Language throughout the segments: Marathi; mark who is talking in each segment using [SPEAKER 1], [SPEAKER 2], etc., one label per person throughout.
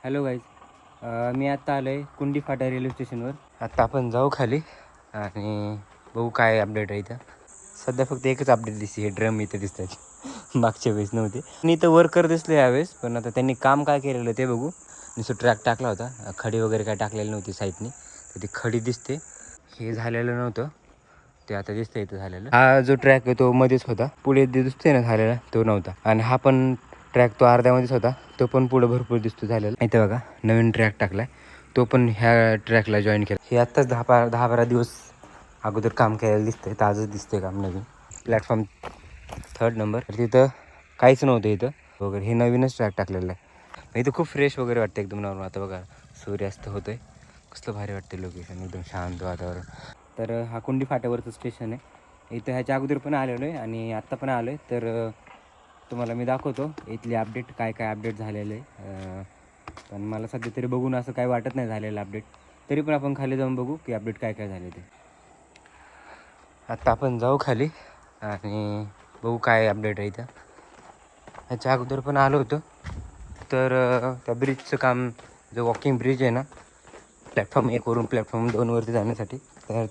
[SPEAKER 1] हॅलो गाईज, मी आत्ता आलो आहे कुंडी फाटा रेल्वे स्टेशनवर. आत्ता आपण जाऊ खाली आणि बघू काय अपडेट आहे इथं. सध्या फक्त एकच अपडेट दिसते, हे ड्रम इथं दिसतात. मागच्या वेळेस नव्हते आणि इथं वर्कर दिसले यावेळेस, पण आता त्यांनी काम काय केलेलं ते बघू. नुसतं ट्रॅक टाकला होता, खडी वगैरे काय टाकलेली नव्हती साईडनी, तर ती खडी दिसते. हे झालेलं नव्हतं, ते आता दिसतं इथं झालेलं. हा जो ट्रॅक आहे तो मध्येच होता, पुढे दिसतोय ना झालेला तो नव्हता. आणि हा पण ट्रॅक तो अर्ध्यामध्येच होता, तो पण पुढे भरपूर दिसतो झालेला. इथं बघा नवीन ट्रॅक टाकलाय, तो पण ह्या ट्रॅकला जॉईन केला. हे आत्ताच 10-12 दिवस अगोदर काम केलेलं दिसतंय, ताजंच दिसतंय काम नवीन. Platform 3rd number. तिथं काहीच नव्हतं इथं वगैरे, हे नवीनच ट्रॅक टाकलेलं आहे. इथं खूप फ्रेश वगैरे वाटतं, एकदम नॉर्मल. आता बघा सूर्यास्त होतोय, कसलं भारी वाटतं लोकेशन, एकदम शांत वातावरण. तर हा कुंडी फाट्यावरचं स्टेशन आहे. इथं ह्याच्या अगोदर पण आलेलो आहे आणि आत्ता पण आलो आहे. तर तुम्हाला मी दाखवतो इथली अपडेट, काय काय अपडेट झालेलं आहे. पण मला सध्या तरी बघून असं काय वाटत नाही झालेलं अपडेट. तरी पण आपण खाली जाऊन बघू की अपडेट काय काय झाले ते. आत्ता आपण जाऊ खाली आणि बघू काय अपडेट आहे इथं. ह्याच्या अगोदर पण आलो होतो. तर त्या ब्रिजचं काम, जो वॉकिंग ब्रिज आहे ना, प्लॅटफॉर्म 1 वरून प्लॅटफॉर्म 2 वरती जाण्यासाठी, तर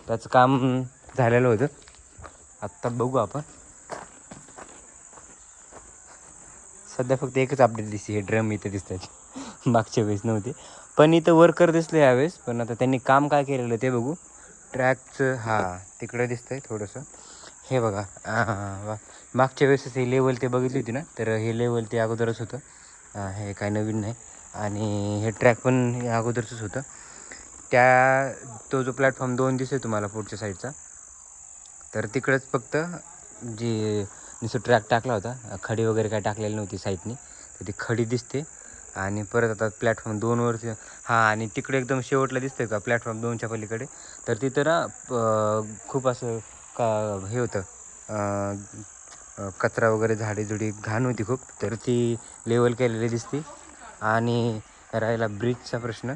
[SPEAKER 1] त्याचं काम झालेलं होतं. आत्ता बघू आपण. सध्या फक्त एकच अपडेट दिसते, हे ड्रम इथं दिसतात. मागच्या वेळेस नव्हते, पण इथं वर्कर दिसले यावेळेस. पण आता त्यांनी काम काय केलेलं ते बघू. ट्रॅकचं तिकडं दिसतंय थोडंसं. हे बघा, मागच्या वेळेसच हे लेवल ते बघितली होती ना, तर हे लेवल ते अगोदरच होतं. हे काय नवीन नाही. आणि हे ट्रॅक पण हे अगोदरचंच होतं. तो जो प्लॅटफॉर्म 2 दिसतोय तुम्हाला पुढच्या साईडचा, तर तिकडंच फक्त जी नुसतं ट्रॅक टाकला होता, खडी वगैरे काय टाकलेली नव्हती साईडनी, तर ती खडी दिसते. आणि परत आता प्लॅटफॉर्म 2वरती आणि तिकडे एकदम शेवटला दिसतंय का प्लॅटफॉर्म 2च्या पलीकडे, तर तिथं ना खूप असं हे होतं, कचरा वगैरे, झाडीझुडी घाण होती खूप, तर ती लेवल केलेली दिसते. आणि राहिला ब्रिजचा प्रश्न,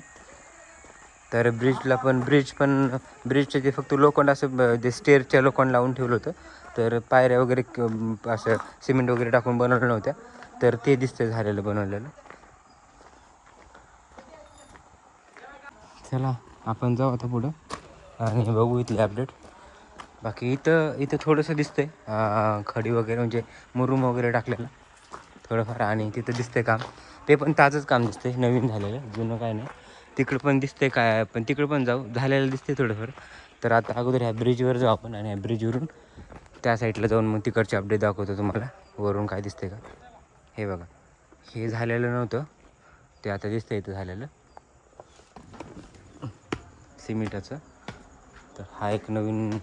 [SPEAKER 1] तर ब्रिजचे ते फक्त लोखंड असं ते स्टेअरच्या लोखंड लावून ठेवलं होतं. तर पायऱ्या वगैरे असं सिमेंट वगैरे टाकून बनवल्या नव्हत्या, तर ते दिसतं झालेलं बनवलेलं. चला आपण जाऊ आता पुढं आणि बघू इथली अपडेट. बाकी इथं थोडंसं दिसतंय खडी वगैरे, म्हणजे मुरुम वगैरे टाकलेलं थोडंफार. आणि तिथं दिसतंय काम, ते पण ताजंच काम दिसतंय, नवीन झालेलं, जुनं काय नाही. तिकडं पण दिसतंय काय, पण तिकडं पण जाऊ, झालेलं दिसतंय थोडंफार. तर आता अगोदर ह्या ब्रिजवर जाऊ आपण, आणि ह्या ब्रिजवरून त्या साईडला जाऊन मग तिकडची अपडेट दाखवतो तुम्हाला, वरून काय दिसतंय का. हे बघा, हे झालेलं नव्हतं, ते आता दिसतंय इथं झालेलं सिमेंटाचं. तर हा एक नवीन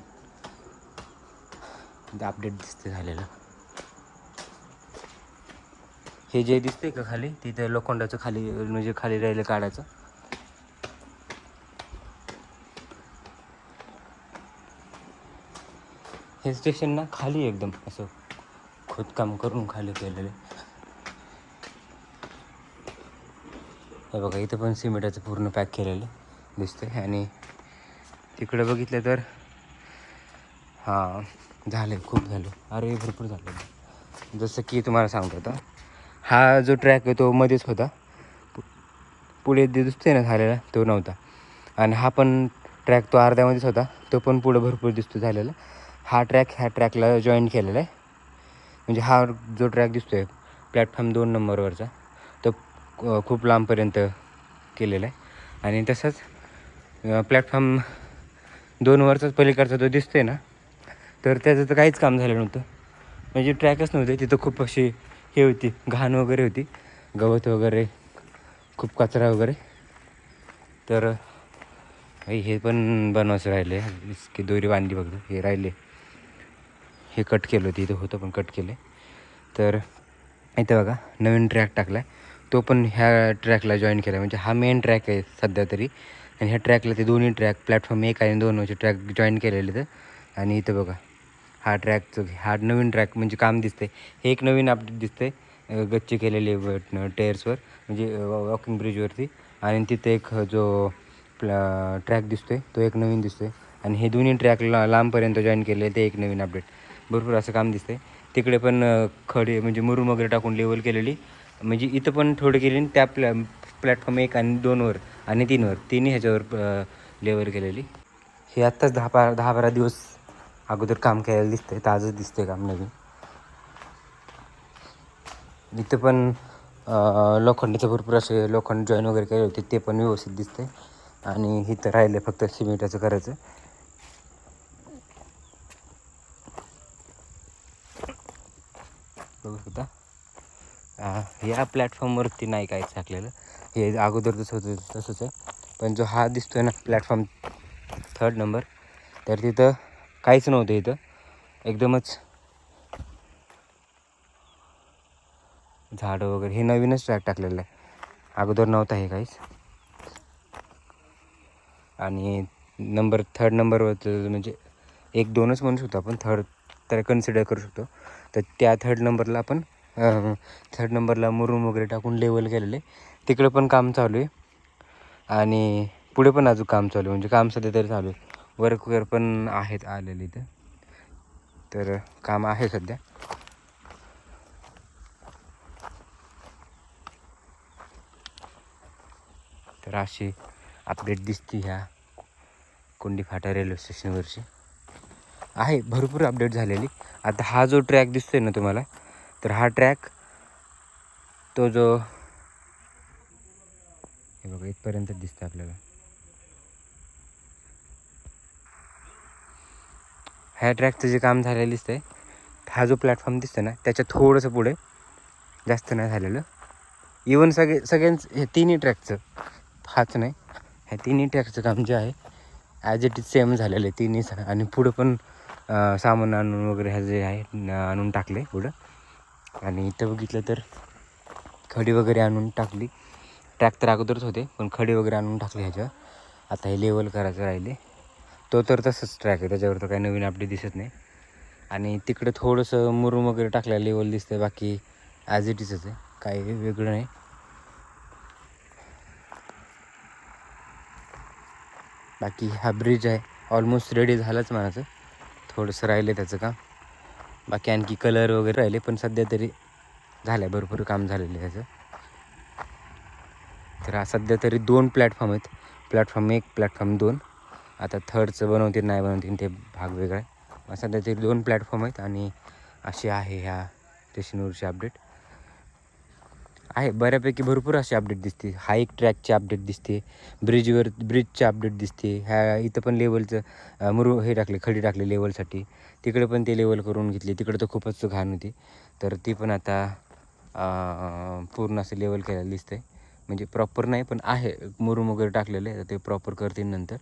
[SPEAKER 1] अपडेट दिसते झालेलं. हे जे दिसतंय का खाली, तिथे लोखंडाचं खाली, म्हणजे खाली राहिलं काढायचं. हे स्टेशन ना खाली एकदम असं खोदकाम करून खाली केलेलं. हे बघा, इथं पण सिमेंटाचं पूर्ण पॅक केलेलं दिसतंय. आणि तिकडं बघितलं तर झालं, खूप झालं, अरे भरपूर झालं. जसं की तुम्हाला सांगतो आता, हा जो ट्रॅक आहे तो मध्येच होता, पुढे दिसतोय ना झालेला, तो नव्हता. आणि हा पण ट्रॅक तो अर्ध्यामध्येच होता, तो पण पुढं भरपूर दिसतो झालेला. हा ट्रॅक ह्या ट्रॅकला जॉईन केलेला आहे. म्हणजे हा जो ट्रॅक दिसतो आहे प्लॅटफॉर्म 2 नंबरवरचा, तो खूप लांबपर्यंत केलेला आहे. आणि तसंच प्लॅटफॉर्म 2वरचाच पलीकडचा जो दिसतो आहे ना, तर त्याचं तर काहीच काम झालं नव्हतं. म्हणजे ट्रॅकच नव्हते तिथं, खूप अशी हे होती, घाण वगैरे होती, गवत वगैरे, खूप कचरा वगैरे. तर हे पण बनवायचं राहिले, की दोरी बांधली बघतो, हे राहिले, हे कट केलं होतं, इथं होतं पण कट केलं. तर इथं बघा नवीन ट्रॅक टाकला आहे, तो पण ह्या ट्रॅकला जॉईन केला. म्हणजे हा मेन ट्रॅक आहे सध्या तरी, आणि ह्या ट्रॅकला ते दोन्ही ट्रॅक प्लॅटफॉर्म 1 आणि 2 ट्रॅक जॉईन केलेले तर. आणि इथं बघा हा नवीन ट्रॅक म्हणजे काम दिसतंय. हे एक नवीन अपडेट दिसतंय, गच्ची केलेली टेअर्सवर, म्हणजे वॉकिंग ब्रिजवरती. आणि तिथे एक जो ट्रॅक दिसतोय तो एक नवीन दिसतोय. आणि हे दोन्ही ट्रॅकला लांबपर्यंत जॉईन केले, ते एक नवीन अपडेट. भरपूर असं काम दिसतंय. तिकडे पण खडी म्हणजे मुरुम वगैरे टाकून लेवल केलेली, म्हणजे इथं पण थोडं केली त्या प्लॅटफॉर्म 1 आणि 2वर आणि 3वर तिन्ही ह्याच्यावर लेवल केलेली. हे आत्ताच 10-12 दिवस अगोदर काम केलेलं दिसतंय, ताजंच दिसतंय काम नवीन. इथं पण लोखंडाचे भरपूर असे लोखंड जॉईन वगैरे केले होते, ते पण व्यवस्थित दिसतंय. आणि इथं राहिले फक्त सिमेंटाचं करायचं. बघू शकता या प्लॅटफॉर्मवरती नाही काहीच टाकलेलं, हे अगोदर जसं होतं तसंच आहे. पण जो हा दिसतोय ना प्लॅटफॉर्म 3rd नंबर, तर तिथं काहीच नव्हतं. इथं एकदमच झाडं वगैरे, हे नवीनच ट्रॅक टाकलेलं आहे, अगोदर नव्हता हे काहीच. आणि 3rd नंबरवर म्हणजे 1-2च म्हणू शकतो आपण, 3rd त्याला कन्सिडर करू शकतो. तर त्या 3rd नंबरला आपण 3rd नंबरला मुरुम वगैरे टाकून लेवल केलेले, तिकडं पण काम चालू आहे. आणि पुढे पण अजून काम चालू आहे, म्हणजे काम सध्या तरी चालू आहे. वर्कवेअर पण आहेत आलेले इथं, तर काम आहे सध्या. तर अशी अपडेट दिसते ह्या कुंडी फाटा रेल्वे स्टेशनवरची. आहे भरपूर अपडेट झालेली. आता हा जो ट्रॅक दिसतोय ना तुम्हाला, तर हा ट्रॅक तो जो हे बघा इथपर्यंत दिसतं आपल्याला. ह्या ट्रॅकचं जे काम झालेलं दिसतंय, हा जो प्लॅटफॉर्म दिसतोय ना त्याच्या थोडंसं पुढे, जास्त नाही झालेलं. इवन सगळ्यांचं हे तिन्ही ट्रॅकचं, हाच नाही, ह्या तिन्ही ट्रॅकचं काम जे आहे ॲज इट इज सेम झालेलं आहे तिन्ही. आणि पुढं पण सामान आणून वगैरे ह्या जे आहे आणून टाकले पुढं. आणि इथं बघितलं तर खडी वगैरे आणून टाकली. ट्रॅक तर अगोदरच होते, पण खडी वगैरे आणून टाकली ह्याच्यावर. आता हे लेवल करायचं राहिले. तो तर तसंच ट्रॅक आहे, त्याच्यावर तर काही नवीन अपडेट दिसत नाही. आणि तिकडे थोडंसं मुरुम वगैरे टाकलं लेवल दिसतं, बाकी ॲज इट इजच आहे, काही वेगळं नाही. बाकी हा ब्रिज आहे ऑलमोस्ट रेडी झालाच म्हणायचं, थोडंसं राहिलं त्याचं काम. बाकी आणखी कलर वगैरे राहिले, पण सध्या तरी झालं आहे, भरपूर काम झालेलं आहे त्याचं. तर हा सध्या तरी 2 प्लॅटफॉर्म आहेत, प्लॅटफॉर्म 1 प्लॅटफॉर्म 2. आता 3rdचं बनवतील नाही बनवतील ते भाग वेगळा आहे. सध्या तरी 2 प्लॅटफॉर्म आहेत. आणि अशी आहे ह्या स्टेशनवरची अपडेट. आहे बऱ्यापैकी भरपूर अशी अपडेट दिसते. हा एक ट्रॅकची अपडेट दिसते, ब्रिजची अपडेट दिसते. ह्या इथं पण लेवलचं हे टाकले, खडी टाकले लेवलसाठी. तिकडे पण ते लेवल करून घेतली, तिकडे तर खूपच घाण होती, तर ती पण आता पूर्ण असं लेवल केलेलं दिसतं आहे. म्हणजे प्रॉपर नाही, पण आहे मुरुम वगैरे टाकलेले, तर ते प्रॉपर करतील नंतर,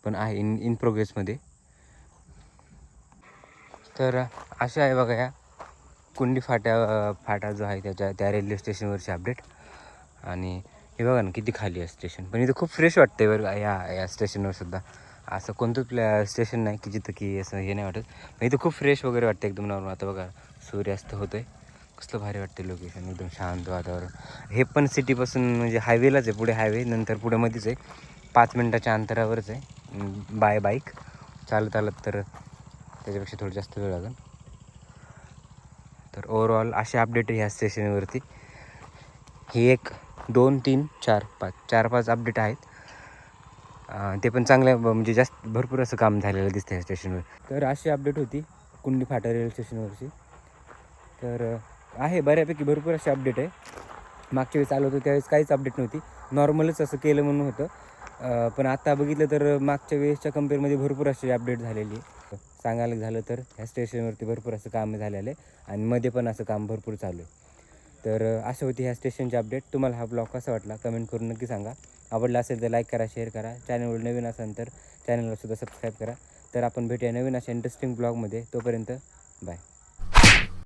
[SPEAKER 1] पण आहे इन प्रोग्रेसमध्ये. तर अशा आहे बघा या कुंडी फाटा जो आहे त्या रेल्वे स्टेशनवरची अपडेट. आणि हे बघा ना किती खाली आहे स्टेशन, पण इथं खूप फ्रेश वाटतं आहे बरं या स्टेशनवर सुद्धा. असं कोणतंच स्टेशन नाही की जिथं की असं हे नाही वाटत, पण इथं खूप फ्रेश वगैरे वाटतं एकदम नॉर्मल. आता बघा सूर्यास्त होतो आहे, कसलं भारी वाटते लोकेशन, एकदम शांत वातावरण. हे पण सिटीपासून म्हणजे हायवेलाच आहे, पुढे हायवे नंतर पुढे मध्येच आहे, 5 मिनटाच्या अंतरावरच आहे बाईक. चालत आलं तर त्याच्यापेक्षा थोडं जास्त वेळ लागेल. तर ओव्हरऑल असे अपडेट ह्या स्टेशनवरती. ही 1 2 3 4 5 अपडेट आहेत. ते पण चांगल्या म्हणजे जास्त भरपूर असं काम झालेलं दिसतं ह्या स्टेशनवर. तर अशी अपडेट होती कुंडी फाटा रेल्वे स्टेशनवरची. तर आहे बऱ्यापैकी भरपूर अशी अपडेट आहे. मागच्या वेळेस आलो होतो त्यावेळेस काहीच अपडेट नव्हती, नॉर्मलच असं केलं म्हणून होतं. पण आता बघितलं तर मागच्या वेळेसच्या कंपेअरमध्ये भरपूर अशी अपडेट झालेली आहे. सांगायला झालं तर ह्या स्टेशनवरती भरपूर असं काम झालेलं आहे, आणि मध्ये पण असं काम भरपूर चालू आहे. तर असं होती ह्या स्टेशनची अपडेट. तुम्हाला हा ब्लॉग कसा वाटला कमेंट करून नक्की सांगा. आवडला असेल तर लाईक करा, शेअर करा. चॅनलवर नवीन असाल तर चॅनलला सुद्धा सबस्क्राईब करा. तर आपण भेटूया नवीन अशा इंटरेस्टिंग ब्लॉगमध्ये. तोपर्यंत बाय.